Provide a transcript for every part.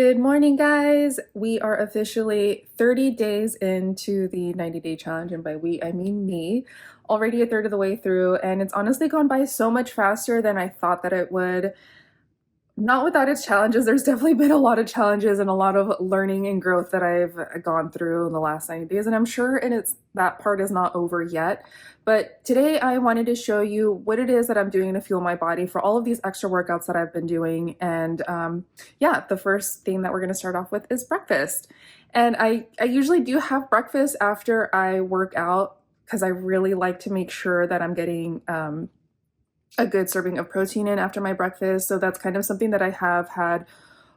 Good morning, guys. We are officially 30 days into the 90-day challenge, and by we, I mean me. Already a third of the way through, and it's honestly gone by so much faster than I thought that it would. Not without its challenges. There's definitely been a lot of challenges and a lot of learning and growth that I've gone through in the last 90 days, and I'm sure that part is not over yet. But today I wanted to show you what it is that I'm doing to fuel my body for all of these extra workouts that I've been doing. And yeah, the first thing that we're going to start off with is breakfast. And I usually do have breakfast after I work out because I really like to make sure that I'm getting a good serving of protein in after my breakfast. So that's kind of something that I have had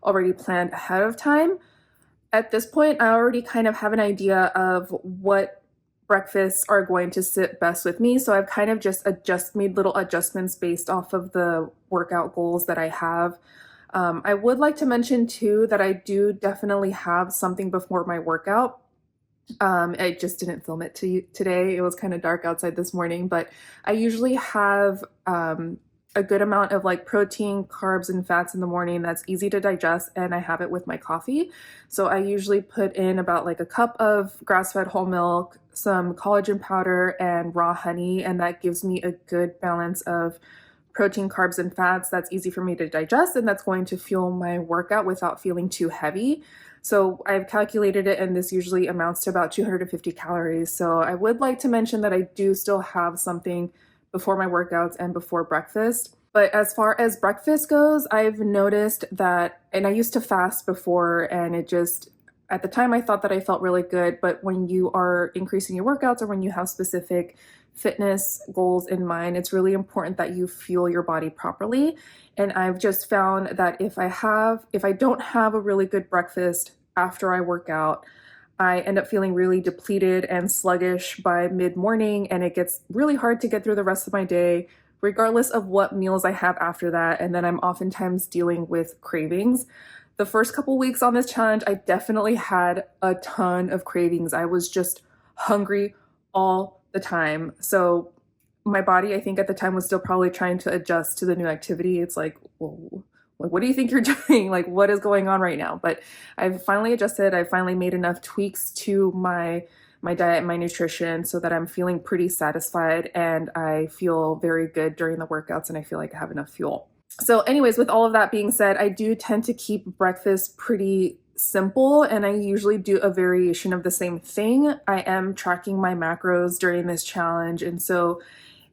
already planned ahead of time. At this point, I already kind of have an idea of what breakfasts are going to sit best with me. So I've kind of just made little adjustments based off of the workout goals that I have. I would like to mention too that I do definitely have something before my workout. I just didn't film it to you today. It was kind of dark outside this morning, but I usually have a good amount of like protein, carbs, and fats in the morning that's easy to digest, and I have it with my coffee. So I usually put in about like a cup of grass-fed whole milk, some collagen powder, and raw honey, and that gives me a good balance of protein, carbs, and fats that's easy for me to digest, and that's going to fuel my workout without feeling too heavy. So I've calculated it, and this usually amounts to about 250 calories. So I would like to mention that I do still have something before my workouts and before breakfast. But as far as breakfast goes, I've noticed that, and I used to fast before, and at the time I thought that I felt really good, but when you are increasing your workouts or when you have specific fitness goals in mind, it's really important that you fuel your body properly. And I've just found that if I don't have a really good breakfast after I work out, I end up feeling really depleted and sluggish by mid-morning, and it gets really hard to get through the rest of my day, regardless of what meals I have after that. And then I'm oftentimes dealing with cravings. The first couple weeks on this challenge, I definitely had a ton of cravings. I was just hungry all the time. So my body, I think at the time, was still probably trying to adjust to the new activity. It's like, whoa, like, what do you think you're doing? Like, what is going on right now? But I've finally adjusted. I've finally made enough tweaks to my diet and my nutrition so that I'm feeling pretty satisfied, and I feel very good during the workouts, and I feel like I have enough fuel. So anyways, with all of that being said, I do tend to keep breakfast pretty simple, and I usually do a variation of the same thing. I am tracking my macros during this challenge, and so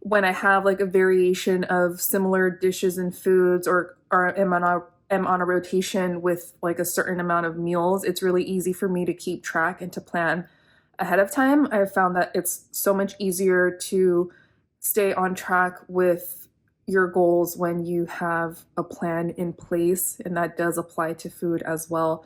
when I have like a variation of similar dishes and foods, or am on a rotation with like a certain amount of meals, it's really easy for me to keep track and to plan ahead of time. I've found that it's so much easier to stay on track with your goals when you have a plan in place, and that does apply to food as well.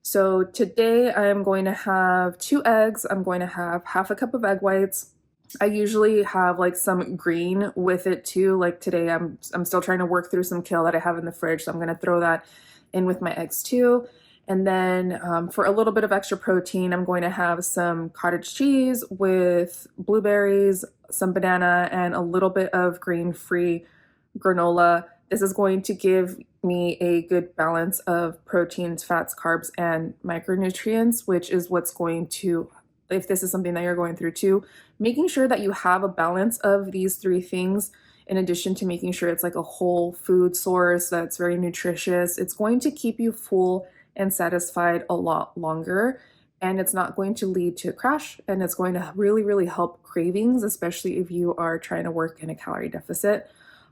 So today I am going to have 2 eggs. I'm going to have half a cup of egg whites. I usually have like some green with it too. Like today I'm still trying to work through some kale that I have in the fridge, so I'm going to throw that in with my eggs too. And then for a little bit of extra protein, I'm going to have some cottage cheese with blueberries, some banana, and a little bit of grain-free granola. This is going to give me a good balance of proteins, fats, carbs, and micronutrients, which is what's going to, if this is something that you're going through too, making sure that you have a balance of these 3 things, in addition to making sure it's like a whole food source that's very nutritious. It's going to keep you full and satisfied a lot longer, and it's not going to lead to a crash, and it's going to really, really help cravings, especially if you are trying to work in a calorie deficit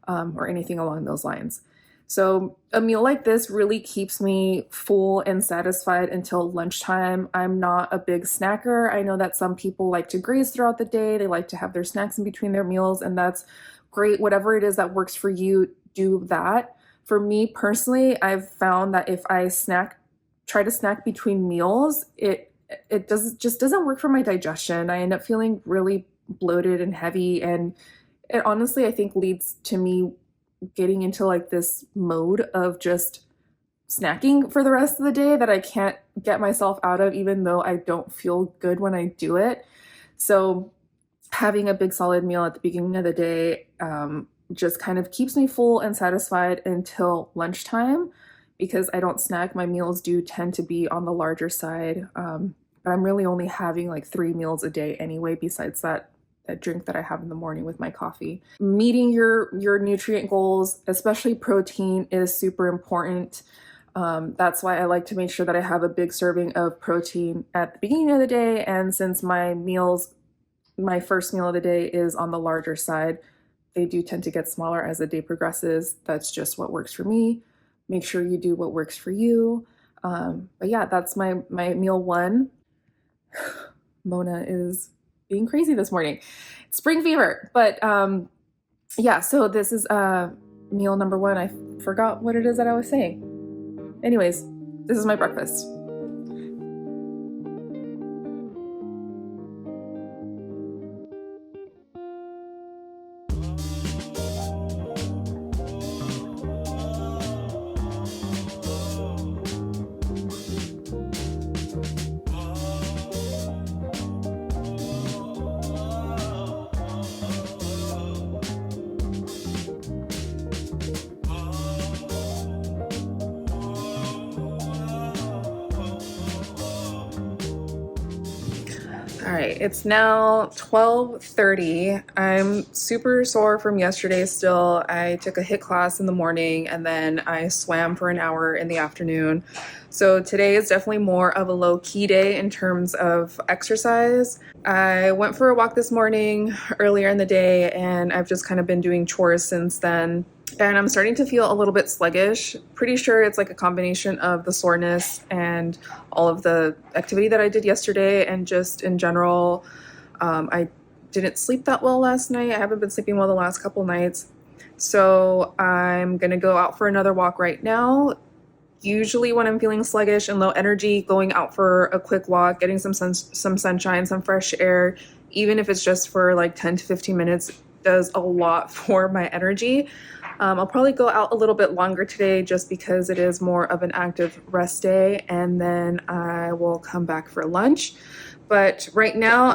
or anything along those lines. So a meal like this really keeps me full and satisfied until lunchtime. I'm not a big snacker. I know that some people like to graze throughout the day. They like to have their snacks in between their meals, and that's great. Whatever it is that works for you, do that. For me personally, I've found that if I try to snack between meals, it just doesn't work for my digestion. I end up feeling really bloated and heavy, and it honestly, I think, leads to me getting into like this mode of just snacking for the rest of the day that I can't get myself out of, even though I don't feel good when I do it. So having a big solid meal at the beginning of the day just kind of keeps me full and satisfied until lunchtime, because I don't snack, my meals do tend to be on the larger side. But I'm really only having like 3 meals a day anyway, besides that drink that I have in the morning with my coffee. Meeting your nutrient goals, especially protein, is super important. That's why I like to make sure that I have a big serving of protein at the beginning of the day. And since my first meal of the day is on the larger side, they do tend to get smaller as the day progresses. That's just what works for me. Make sure you do what works for you. But yeah, that's my meal one. Mona is being crazy this morning. Spring fever. But yeah, so this is meal number one. I forgot what it is that I was saying. Anyways, this is my breakfast. All right, it's now 12:30. I'm super sore from yesterday still. I took a HIIT class in the morning and then I swam for an hour in the afternoon. So today is definitely more of a low-key day in terms of exercise. I went for a walk this morning earlier in the day and I've just kind of been doing chores since then. And I'm starting to feel a little bit sluggish. Pretty sure it's like a combination of the soreness and all of the activity that I did yesterday, and just in general, I didn't sleep that well last night. I haven't been sleeping well the last couple nights. So I'm gonna go out for another walk right now. Usually when I'm feeling sluggish and low energy, going out for a quick walk, getting some sunshine, some fresh air, even if it's just for like 10 to 15 minutes, does a lot for my energy. I'll probably go out a little bit longer today just because it is more of an active rest day, and then I will come back for lunch. But right now,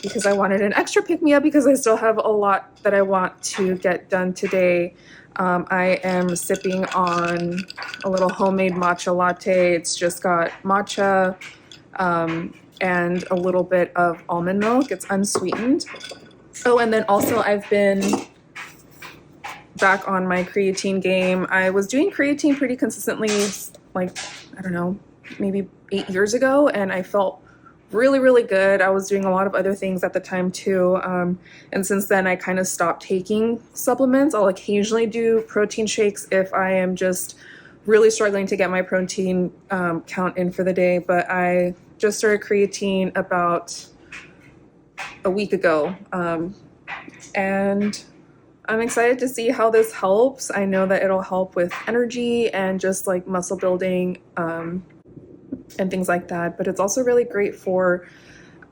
because I wanted an extra pick-me-up because I still have a lot that I want to get done today, I am sipping on a little homemade matcha latte. It's just got matcha and a little bit of almond milk. It's unsweetened. Oh, and then also I've been back on my creatine game. I was doing creatine pretty consistently, like, I don't know, maybe 8 years ago, and I felt really, really good. I was doing a lot of other things at the time too. And since then, I kind of stopped taking supplements. I'll occasionally do protein shakes if I am just really struggling to get my protein count in for the day. But I just started creatine about a week ago. And I'm excited to see how this helps. I know that it'll help with energy and just like muscle building and things like that. But it's also really great for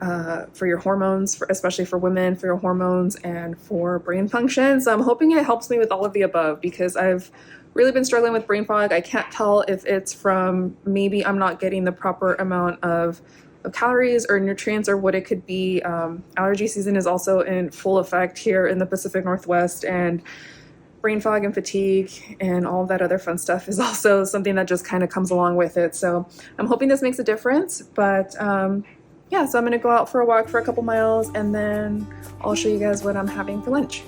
your hormones, especially for women, for your hormones and for brain function. So I'm hoping it helps me with all of the above, because I've really been struggling with brain fog. I can't tell if it's from maybe I'm not getting the proper amount of calories or nutrients, or what it could be. Allergy season is also in full effect here in the Pacific Northwest, and brain fog and fatigue and all that other fun stuff is also something that just kind of comes along with it. So I'm hoping this makes a difference. But yeah, so I'm gonna go out for a walk for a couple miles, and then I'll show you guys what I'm having for lunch.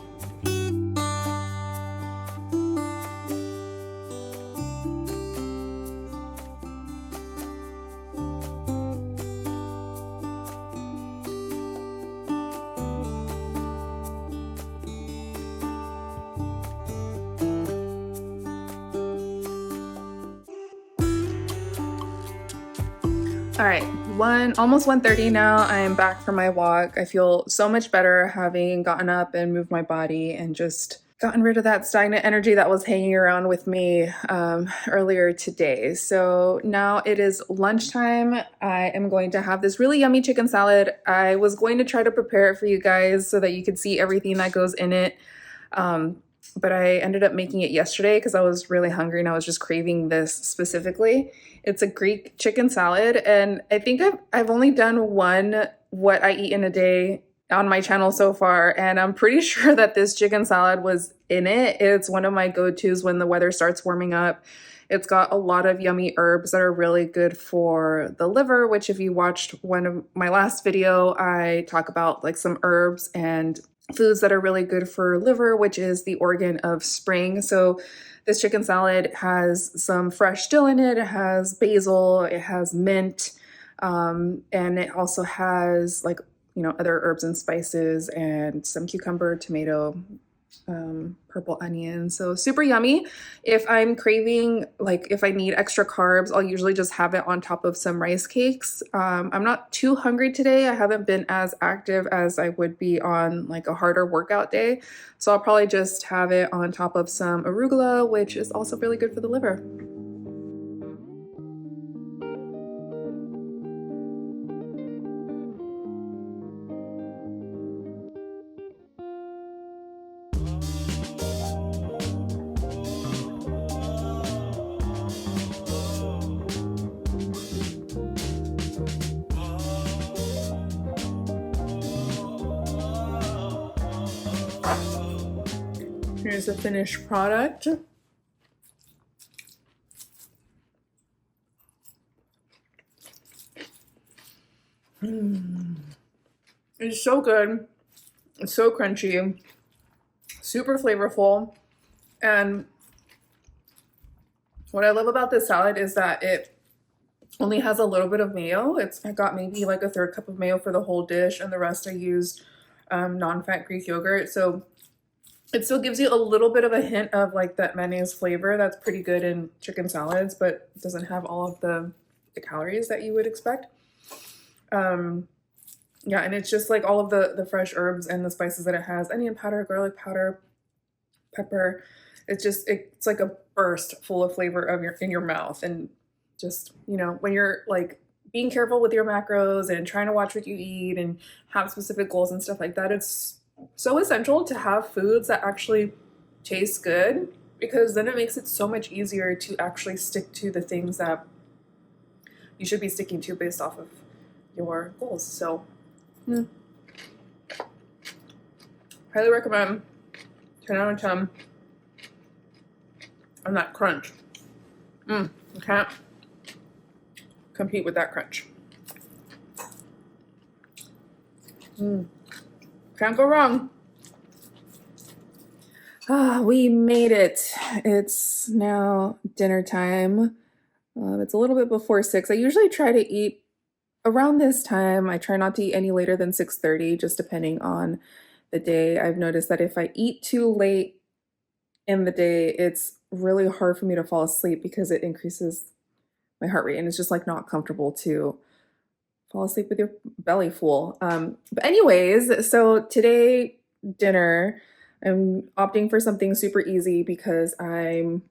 All right, almost 1:30 now. I'm back from my walk. I feel so much better having gotten up and moved my body and just gotten rid of that stagnant energy that was hanging around with me earlier today. So now it is lunchtime. I am going to have this really yummy chicken salad. I was going to try to prepare it for you guys so that you could see everything that goes in it. But I ended up making it yesterday because I was really hungry and I was just craving this specifically. It's a Greek chicken salad, and I think I've only done one what I eat in a day on my channel so far, and I'm pretty sure that this chicken salad was in it. It's one of my go-tos when the weather starts warming up It's got a lot of yummy herbs that are really good for the liver, which if you watched one of my last video, I talk about like some herbs and foods that are really good for liver, which is the organ of spring. So this chicken salad has some fresh dill in it. It has basil, it has mint, and it also has like, other herbs and spices and some cucumber, tomato, purple onion. So super yummy. If I'm craving, like if I need extra carbs, I'll usually just have it on top of some rice cakes. I'm not too hungry today. I haven't been as active as I would be on like a harder workout day. So I'll probably just have it on top of some arugula, which is also really good for the liver. Here's the finished product. It's so good. It's so crunchy, super flavorful. And what I love about this salad is that it only has a little bit of mayo. I got maybe like a third cup of mayo for the whole dish, and the rest I used non-fat Greek yogurt. So it still gives you a little bit of a hint of like that mayonnaise flavor that's pretty good in chicken salads, but it doesn't have all of the calories that you would expect. Yeah, and it's just like all of the fresh herbs and the spices that it has: onion powder, garlic powder, pepper. It's like a burst full of flavor in your mouth. And just, when you're like being careful with your macros and trying to watch what you eat and have specific goals and stuff like that, it's so essential to have foods that actually taste good, because then it makes it so much easier to actually stick to the things that you should be sticking to based off of your goals. So highly recommend. 10 out of 10. And that crunch. You can't compete with that crunch. Can't go wrong. We made it. It's now dinner time. It's a little bit before 6. I usually try to eat around this time. I try not to eat any later than 6:30, just depending on the day. I've noticed that if I eat too late in the day, it's really hard for me to fall asleep because it increases my heart rate, and it's just like not comfortable to fall asleep with your belly full. But anyways, so today dinner, I'm opting for something super easy because I'm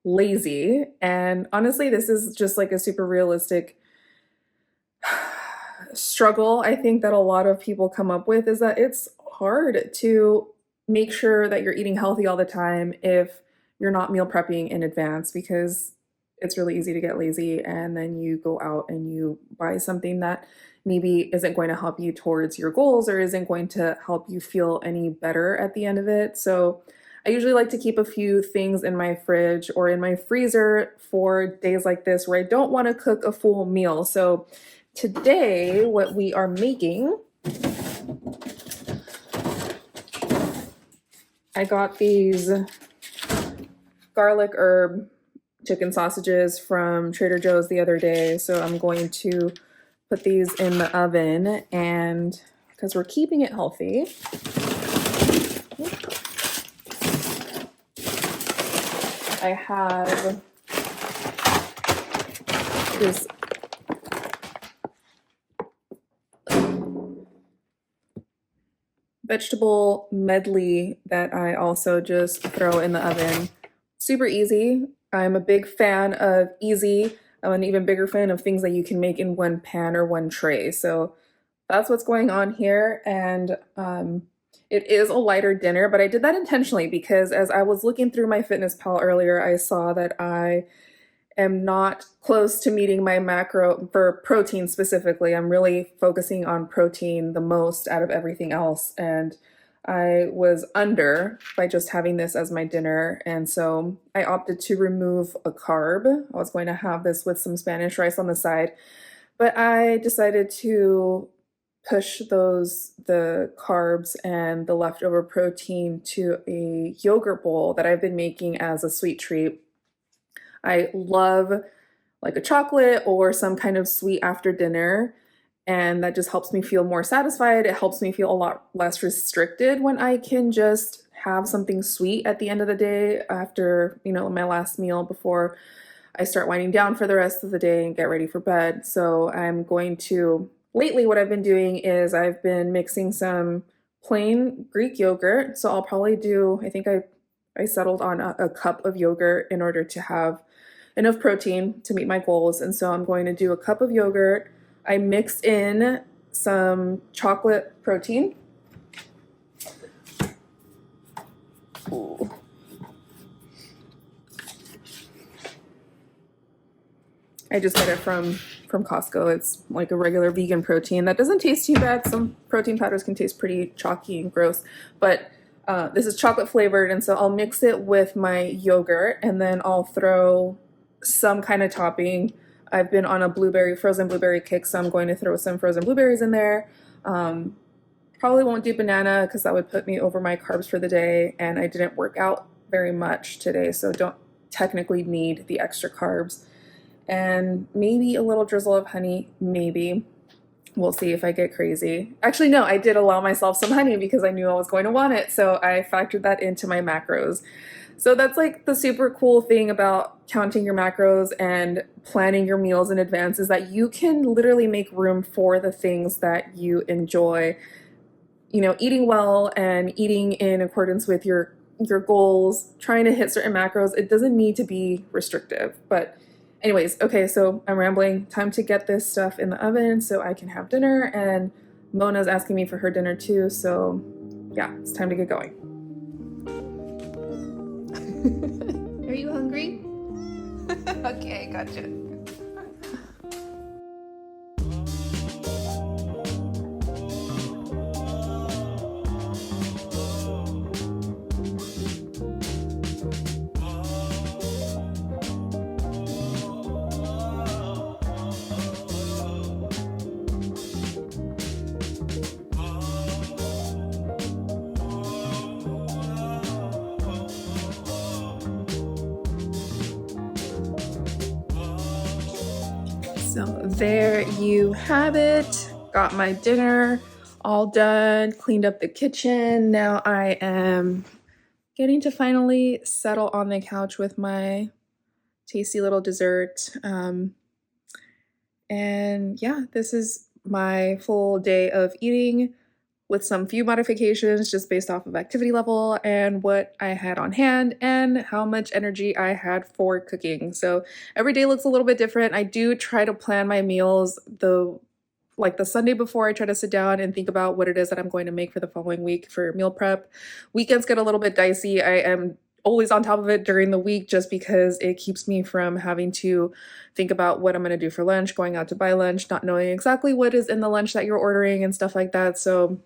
lazy. And honestly, this is just like a super realistic struggle I think that a lot of people come up with, is that it's hard to make sure that you're eating healthy all the time if you're not meal prepping in advance, because it's really easy to get lazy and then you go out and you buy something that maybe isn't going to help you towards your goals or isn't going to help you feel any better at the end of it. So I usually like to keep a few things in my fridge or in my freezer for days like this where I don't want to cook a full meal. So today, what we are making, I got these garlic herb chicken sausages from Trader Joe's the other day. So I'm going to put these in the oven, and because we're keeping it healthy, I have this vegetable medley that I also just throw in the oven. Super easy. I'm a big fan of easy. I'm an even bigger fan of things that you can make in one pan or one tray. So that's what's going on here. And it is a lighter dinner, but I did that intentionally because as I was looking through my FitnessPal earlier, I saw that I am not close to meeting my macro for protein specifically. I'm really focusing on protein the most out of everything else. And I was under by just having this as my dinner, and so I opted to remove a carb. I was going to have this with some Spanish rice on the side, but I decided to push the carbs and the leftover protein to a yogurt bowl that I've been making as a sweet treat. I love like a chocolate or some kind of sweet after dinner. And that just helps me feel more satisfied. It helps me feel a lot less restricted when I can just have something sweet at the end of the day after, my last meal before I start winding down for the rest of the day and get ready for bed. So lately what I've been doing is I've been mixing some plain Greek yogurt. So I'll probably I think I settled on a cup of yogurt in order to have enough protein to meet my goals. And so I'm going to do a cup of yogurt. I mixed in some chocolate protein. Ooh. I just get it from Costco. It's like a regular vegan protein that doesn't taste too bad. Some protein powders can taste pretty chalky and gross, but this is chocolate flavored, and so I'll mix it with my yogurt, and then I'll throw some kind of topping. I've been on a frozen blueberry kick, so I'm going to throw some frozen blueberries in there. Probably won't do banana because that would put me over my carbs for the day, and I didn't work out very much today, so don't technically need the extra carbs. And maybe a little drizzle of honey, maybe. We'll see if I get crazy. Actually, no, I did allow myself some honey because I knew I was going to want it, so I factored that into my macros. So that's like the super cool thing about counting your macros and planning your meals in advance, is that you can literally make room for the things that you enjoy. Eating well and eating in accordance with your goals, trying to hit certain macros, it doesn't need to be restrictive. But anyways, okay, so I'm rambling. Time to get this stuff in the oven so I can have dinner, and Mona's asking me for her dinner too, so yeah, it's time to get going. Are you hungry? Okay, gotcha. So there you have it. Got my dinner all done, cleaned up the kitchen. Now I am getting to finally settle on the couch with my tasty little dessert. And yeah, this is my full day of eating with some few modifications just based off of activity level and what I had on hand and how much energy I had for cooking. So every day looks a little bit different. I do try to plan my meals the Sunday before. I try to sit down and think about what it is that I'm going to make for the following week for meal prep. Weekends get a little bit dicey. I am always on top of it during the week just because it keeps me from having to think about what I'm going to do for lunch, going out to buy lunch, not knowing exactly what is in the lunch that you're ordering and stuff like that. So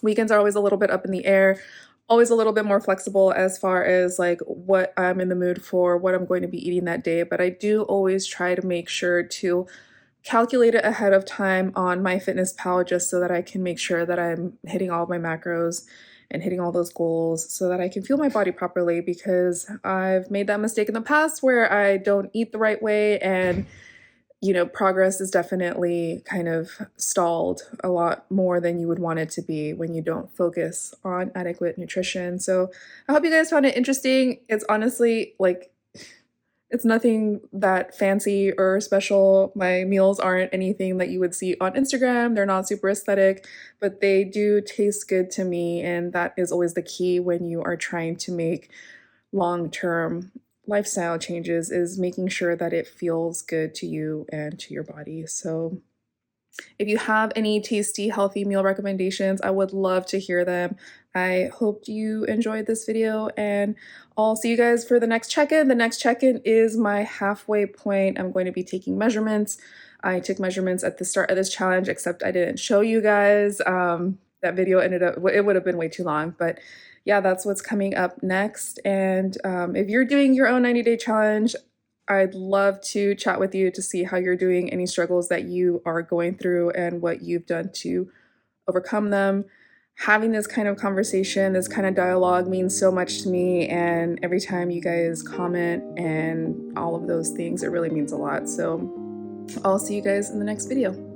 weekends are always a little bit up in the air, always a little bit more flexible as far as like what I'm in the mood for, what I'm going to be eating that day. But I do always try to make sure to calculate it ahead of time on MyFitnessPal just so that I can make sure that I'm hitting all of my macros and hitting all those goals so that I can fuel my body properly, because I've made that mistake in the past where I don't eat the right way, and progress is definitely kind of stalled a lot more than you would want it to be when you don't focus on adequate nutrition. So I hope you guys found it interesting. It's honestly it's nothing that fancy or special. My meals aren't anything that you would see on Instagram. They're not super aesthetic, but they do taste good to me. And that is always the key when you are trying to make long-term lifestyle changes, is making sure that it feels good to you and to your body. So if you have any tasty, healthy meal recommendations, I would love to hear them. I hope you enjoyed this video, and I'll see you guys for the next check-in. The next check-in is my halfway point. I'm going to be taking measurements. I took measurements at the start of this challenge, except I didn't show you guys. that video ended up, it would have been way too long. But yeah, that's what's coming up next. And if you're doing your own 90-day challenge, I'd love to chat with you to see how you're doing, any struggles that you are going through, and what you've done to overcome them. Having this kind of conversation, this kind of dialogue means so much to me. And every time you guys comment and all of those things, it really means a lot. So I'll see you guys in the next video.